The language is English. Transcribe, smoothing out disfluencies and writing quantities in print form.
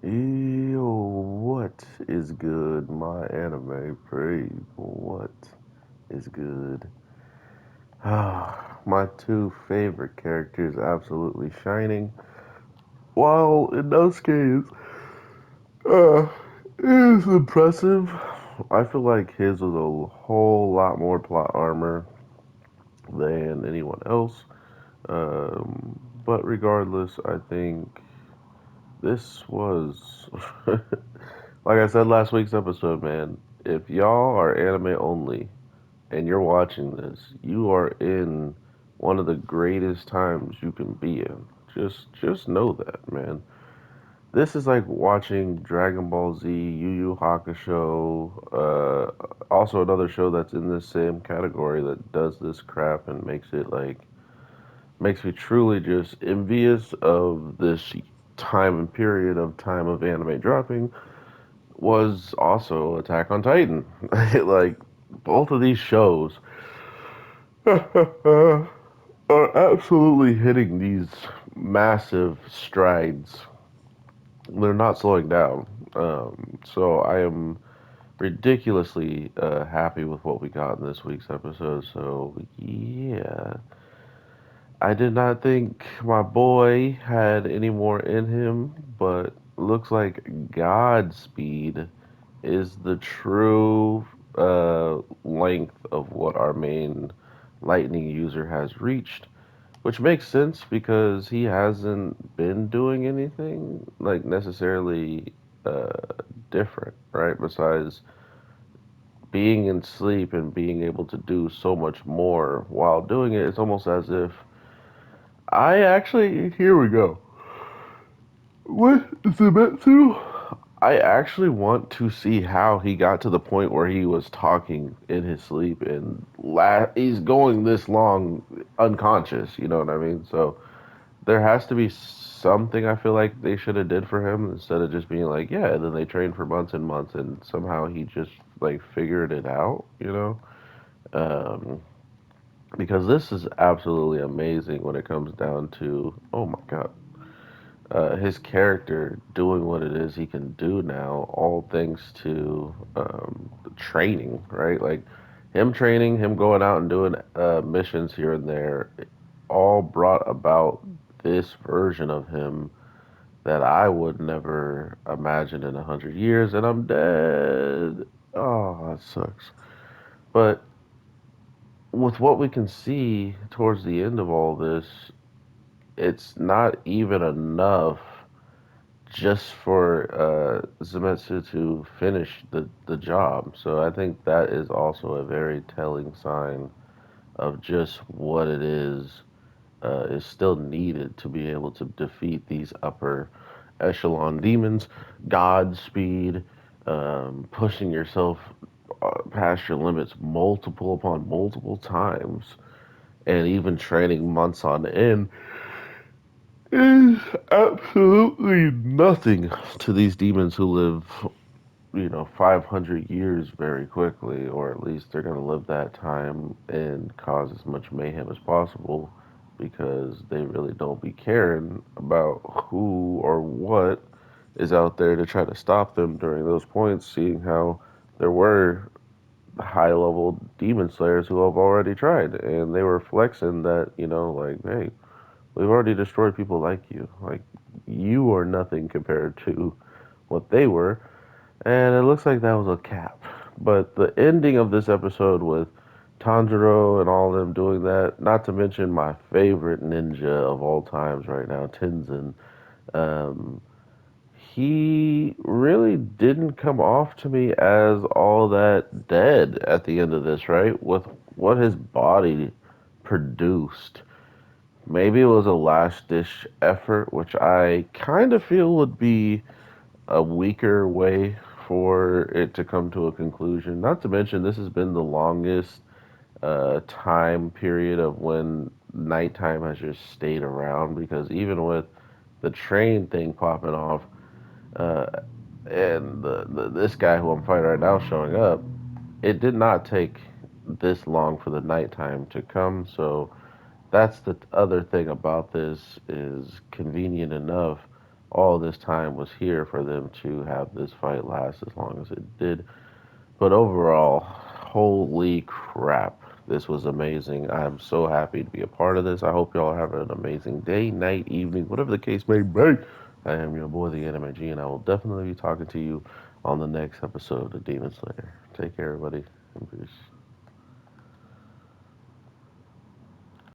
Yo, what is good, my anime praise? What is good? Ah, my two favorite characters absolutely shining. While in those cases, uh, is impressive. I feel like his was a whole lot more plot armor than anyone else. But regardless, I think this was, like I said last week's episode, man. If y'all are anime only and you're watching this, you are in one of the greatest times you can be in. Just know that, man. This is like watching Dragon Ball Z, Yu Yu Hakusho, also another show that's in this same category that does this crap and makes me truly just envious of this time and period of time of anime dropping was also Attack on Titan. Like both of these shows are absolutely hitting these massive strides. They're not slowing down. So I am ridiculously happy with what we got in this week's episode. So yeah, I did not think my boy had any more in him, but looks like Godspeed is the true length of what our main Lightning user has reached, which makes sense because he hasn't been doing anything like necessarily uh, different, right? Besides being in sleep and being able to do so much more while doing it, it's almost as if I actually, here we go. With Kimetsu, I actually want to see how he got to the point where he was talking in his sleep and he's going this long unconscious. You know what I mean? So there has to be something I feel like they should have did for him instead of just being like, yeah. And then they trained for months and months, and somehow he just like figured it out. Um, because this is absolutely amazing when it comes down to, oh my god, his character doing what it is he can do now, all thanks to training, right? Like him training, him going out and doing missions here and there, all brought about this version of him that I would never imagine in 100 years, and I'm dead. Oh, that sucks. But with what we can see towards the end of all this, it's not even enough just for Zemetsu to finish the job. So I think that is also a very telling sign of just what it is still needed to be able to defeat these upper echelon demons. Godspeed, pushing yourself past your limits multiple upon multiple times, and even training months on end is absolutely nothing to these demons who live, 500 years very quickly, or at least they're going to live that time and cause as much mayhem as possible because they really don't be caring about who or what is out there to try to stop them during those points, seeing how there were high level demon slayers who have already tried and they were flexing that, like, hey, we've already destroyed people like you. Like, you are nothing compared to what they were. And it looks like that was a cap. But the ending of this episode with Tanjiro and all of them doing that, not to mention my favorite ninja of all times right now, Tenzin, um, he really didn't come off to me as all that dead at the end of this, right? With what his body produced. Maybe it was a last dish effort, which I kind of feel would be a weaker way for it to come to a conclusion. Not to mention, this has been the longest time period of when nighttime has just stayed around because even with the train thing popping off uh, and this guy who I'm fighting right now showing up, it did not take this long for the nighttime to come. So that's the other thing about this is convenient enough. all this time was here for them to have this fight last as long as it did. But overall, holy crap, this was amazing. I'm so happy to be a part of this. I hope y'all have an amazing day, night, evening, whatever the case may be. I am your boy, the Anime G, and I will definitely be talking to you on the next episode of Demon Slayer. Take care, everybody, and peace.